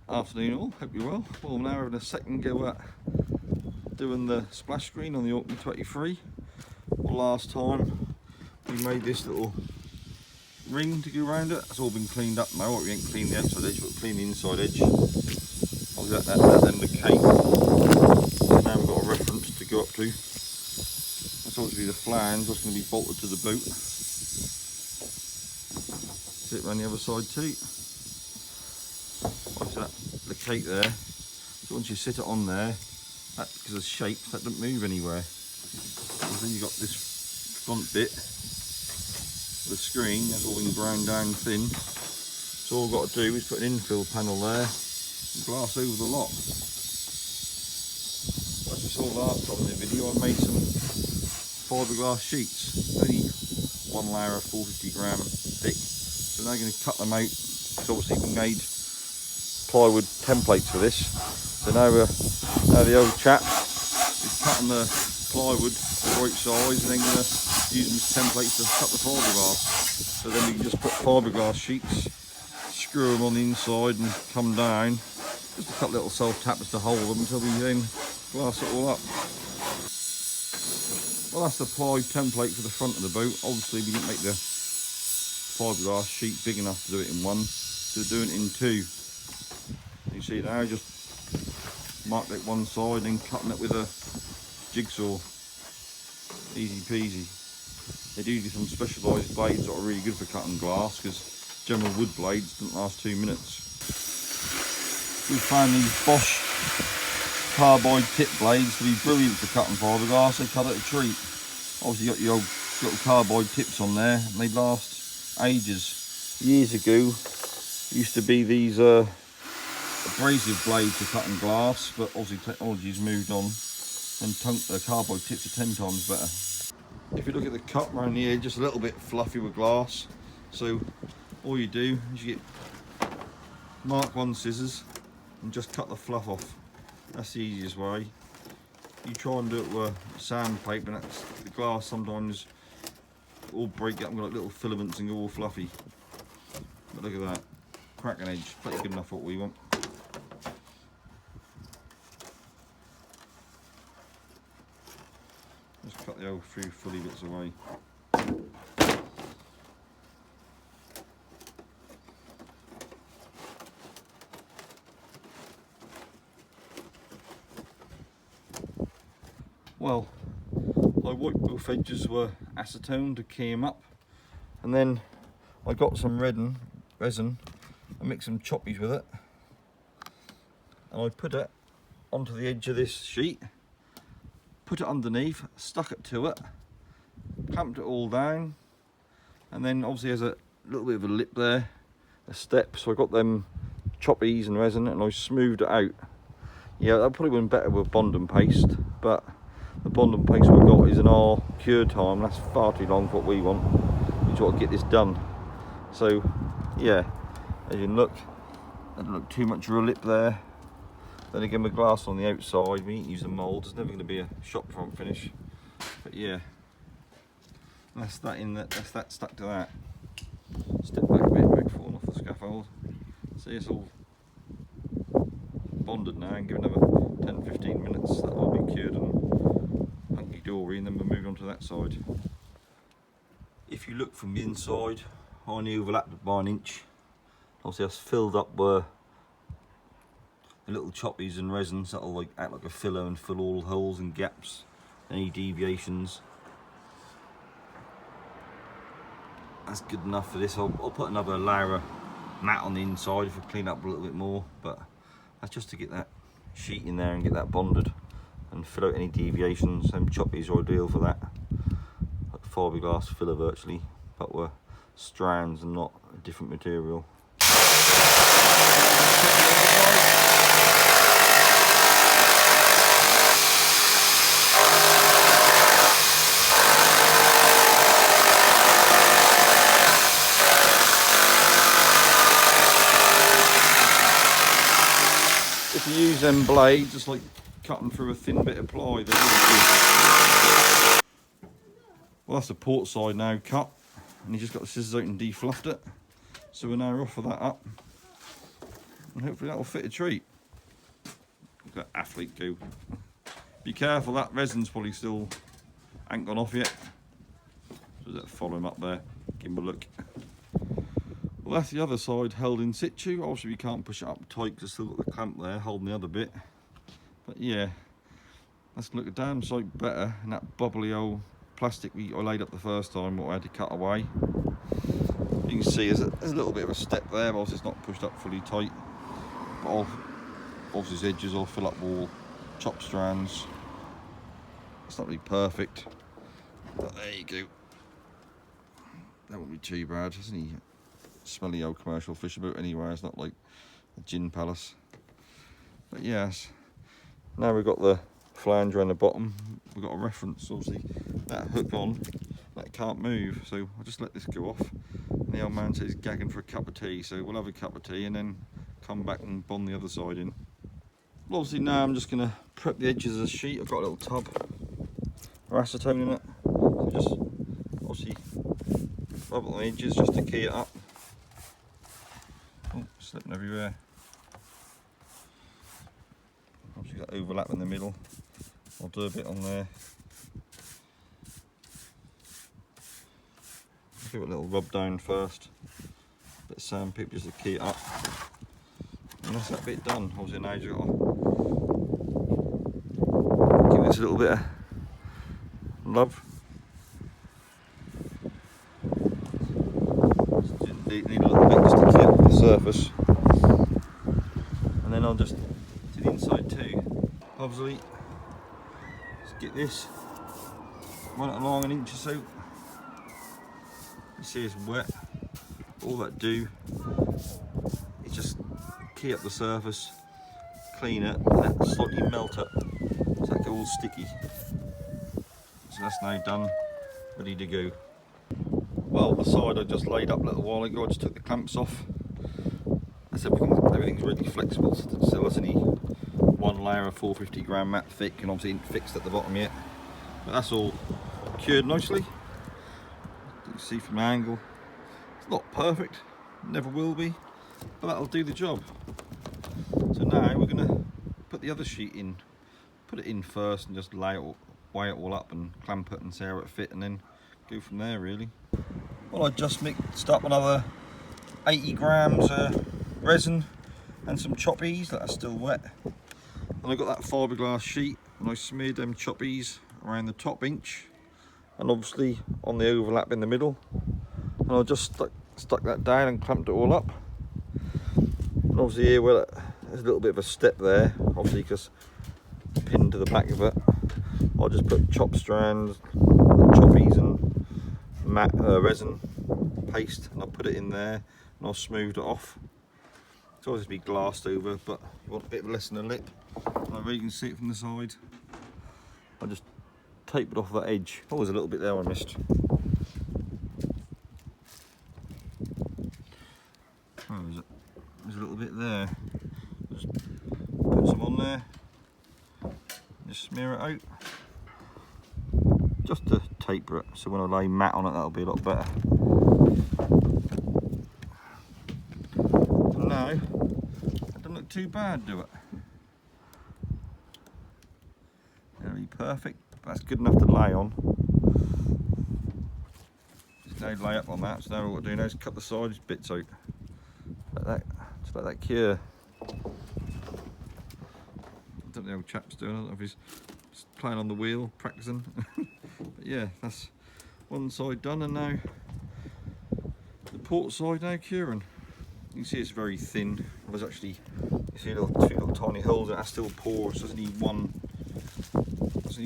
Afternoon all, hope you're well. Well, now we're having a second go at doing the splash screen on the Orkney 23. Well, last time we made this little ring to go around it. It's all been cleaned up now. We ain't cleaned the outside edge, but cleaned the inside edge. I'll get that then the cape. And now we've got a reference to go up to. That's obviously the flange that's going to be bolted to the boat. Sit around the other side too. Watch that, the cape there. So once you sit it on there, that, because of the shape, that doesn't move anywhere. And then you've got this front bit, the screen, that's all been ground down thin. So all I've got to do is put an infill panel there and glass over the lot. As you saw last time in the video, I made some fibreglass sheets, only one layer of 450 gram thick. So now I'm going to cut them out, because obviously we made plywood templates for this. So now the old chap is cutting the plywood the right size and then going to use them as templates to cut the fiberglass. So then we can just put fiberglass sheets, screw them on the inside and come down. Just a couple little self-tappers to hold them until we then glass it all up. Well, that's the ply template for the front of the boat. Obviously we didn't make the fiberglass sheet big enough to do it in one, so we're doing it in two. You see now, just marked it one side and cutting it with a jigsaw. Easy peasy. They do some specialised blades that are really good for cutting glass, because general wood blades don't last 2 minutes. We found these Bosch carbide tip blades to be brilliant for cutting fiberglass. They cut it a treat. Obviously you got your old little carbide tips on there and they last ages. Years ago used to be these abrasive blades for cutting glass, but obviously technology's moved on and the carbide tips are 10 times better. If you look at the cut around the edge, just a little bit fluffy with glass, so all you do is you get Mark 1 scissors and just cut the fluff off. That's the easiest way. You try and do it with sandpaper and that's, the glass sometimes all break up and got like little filaments and go all fluffy. But look at that, cracking edge, pretty good enough for what we want. Just cut the old few fully bits away. Well, my white buff edges were acetone to key them up, and then I got some resin, I mixed some choppies with it, and I put it onto the edge of this sheet, put it underneath, stuck it to it, clamped it all down, and then obviously there's a little bit of a lip there, a step, so I got them choppies and resin and I smoothed it out. Yeah, that probably went better with bond and paste, but the bond and paste we've got is an hour cure time. That's far too long for what we want. We just want to get this done. So yeah, as you can look, I don't look too much of a lip there. Then again, with glass on the outside, we ain't using mould. It's never going to be a shop front finish. But yeah, that's that in that. That's that stuck to that. Step back a bit, without falling off the scaffold. See, it's all bonded now, and give another 10-15 minutes. That will be cured and hunky-dory, and then we'll move on to that side. If you look from the inside, I only overlapped it by 1 inch. Obviously that's filled up where the little choppies and resins that'll like act like a filler and fill all holes and gaps, any deviations. That's good enough for this. I'll put another layer of mat on the inside if I clean up a little bit more, but that's just to get that sheet in there and get that bonded and fill out any deviations. Them choppies are ideal for that. Like fiberglass filler virtually, but we're strands and not a different material. If you use them blades, just like cutting through a thin bit of ply, they're really good. Well, that's the port side now cut, and you just got the scissors out and defluffed it. So we're now off of that up. And hopefully that'll fit a treat. Look at that athlete go. Be careful, that resin's probably still ain't gone off yet. So just follow him up there, give him a look. Well, that's the other side held in situ. Obviously we can't push it up tight because it's still got the clamp there holding the other bit. But yeah, that's look a damn sight better than that bubbly old plastic I laid up the first time, what I had to cut away. You can see there's a little bit of a step there, but obviously it's not pushed up fully tight. But obviously these edges I'll fill up with all chop strands. It's not really perfect, but there you go. That won't be too bad. It's any smelly old commercial fishing boat anyway. It's not like a gin palace. But yes, now we've got the flanger on the bottom. We've got a reference, obviously that hook on, that can't move. So I'll just let this go off. And the old man says he's gagging for a cup of tea. So we'll have a cup of tea and then come back and bond the other side in. Well, obviously now I'm just going to prep the edges of the sheet. I've got a little tub of acetone in it. So just obviously rub it on the edges just to key it up. Oh, slipping everywhere. Obviously got overlap in the middle. I'll do a bit on there. Give it a little rub down first. A bit of sandpaper just to key it up. And that's that bit done. Obviously now you've got to give this a little bit of love. Just need a little bit just to key up the surface. And then I'll just do the inside too. Obviously, just get this, run it along an inch or so. You see it's wet. All that do is just key up the surface, clean it, and then slightly melt it so that goes all sticky. So that's now done, ready to go. Well, the side I just laid up a little while ago, I just took the clamps off. That's everything's really flexible. So there's only one layer of 450 gram mat thick, and obviously ain't fixed at the bottom yet. But that's all cured nicely. You can see from the angle, it's not perfect, never will be, but that'll do the job. So now we're going to put the other sheet in, put it in first and just weigh it all up and clamp it and see how it fit, and then go from there really. Well, I just mixed up another 80 grams of resin and some choppies that are still wet. And I got that fiberglass sheet and I smeared them choppies around the top inch and obviously on the overlap in the middle. And I just stuck that down and clamped it all up. And obviously here, well, there's a little bit of a step there, obviously because pinned to the back of it. I'll just put chop strands, choppies and resin paste, and I'll put it in there and I'll smooth it off. It's always be glassed over, but you want a bit less than a lip. Like you can see it from the side. I just tape it off that edge. Oh, there's a little bit there I missed. Oh, there's a little bit there. Just put some on there. Just smear it out. Just to taper it, so when I lay mat on it, that'll be a lot better. And now, it doesn't look too bad, do it? Very perfect. That's good enough to lay on. Just now lay up on that. So now what we're doing now is cut the sides bits out. Like that. Just let that cure. I don't know what the old chap's doing. I don't know if he's just playing on the wheel, practicing. But yeah, that's one side done, and now the port side now curing. You can see it's very thin. There's actually, you see two little tiny holes that are still porous. There's only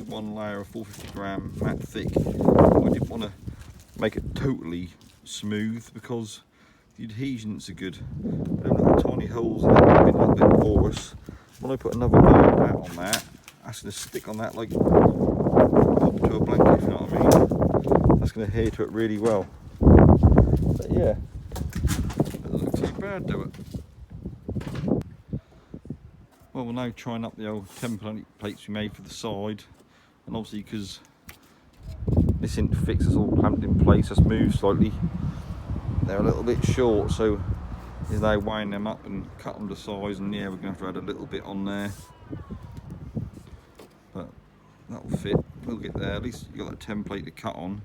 one layer of 450 gram mat thick. I didn't want to make it totally smooth because the adhesions are good. Them little tiny holes in it have been a little bit porous. When I put another layer of mat on that, that's going to stick on that like pop to a blanket, if you know what I mean. That's going to adhere to it really well. But yeah, it doesn't look too bad, do it? Well, we're now trying up the old template plates we made for the side, and obviously because this isn't fixed, it's all clamped in place, it's moved slightly. They're a little bit short, so is now weighing them up and cut them to size, and yeah, we're going to have to add a little bit on there, but that'll fit. We'll get there. At least you've got that template to cut on,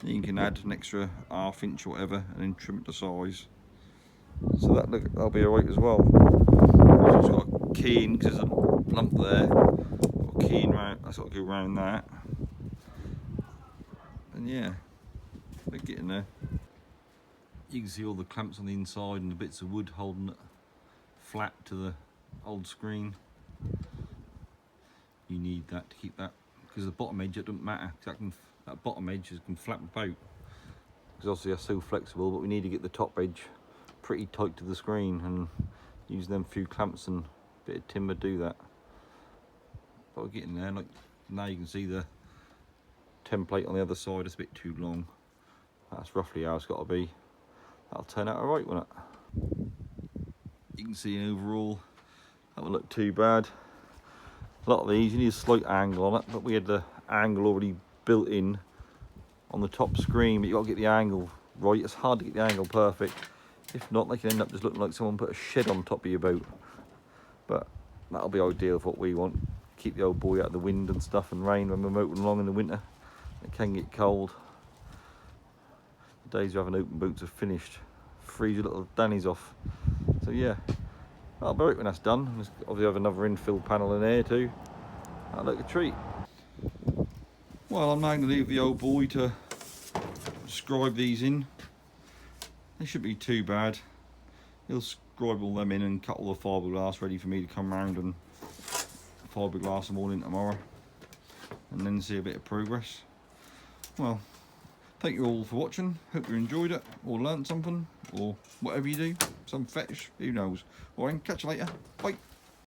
and you can add an extra ½ inch or whatever and then trim it to size. So that'll be alright as well. I've just got a key in because there's a lump there. Got a key in round, that's got to go around that. And yeah, they're getting there. You can see all the clamps on the inside and the bits of wood holding it flat to the old screen. You need that to keep that, because the bottom edge, it doesn't matter. That bottom edge can flap about, because obviously they're so flexible, but we need to get the top edge pretty tight to the screen, and use them few clamps and a bit of timber to do that. But we're getting there. Like now you can see the template on the other side is a bit too long. That's roughly how it's got to be. That'll turn out alright, won't it? You can see overall that won't look too bad. A lot of these you need a slight angle on it, but we had the angle already built in on the top screen, but you got to get the angle right. It's hard to get the angle perfect. If not, they can end up just looking like someone put a shed on top of your boat. But that'll be ideal for what we want. Keep the old boy out of the wind and stuff and rain when we're motoring along in the winter. It can get cold. The days of having open boats are finished. Freeze your little dannies off. So yeah, that'll be right when that's done. There's obviously have another infill panel in here too. That'll look a treat. Well, I'm now going to leave the old boy to scribe these in. They shouldn't be too bad. He'll scribe all them in and cut all the fiberglass ready for me to come round and fiberglass them all in tomorrow, and then see a bit of progress. Well, thank you all for watching. Hope you enjoyed it or learnt something, or whatever you do, some fetish, who knows. Alright, catch you later. Bye.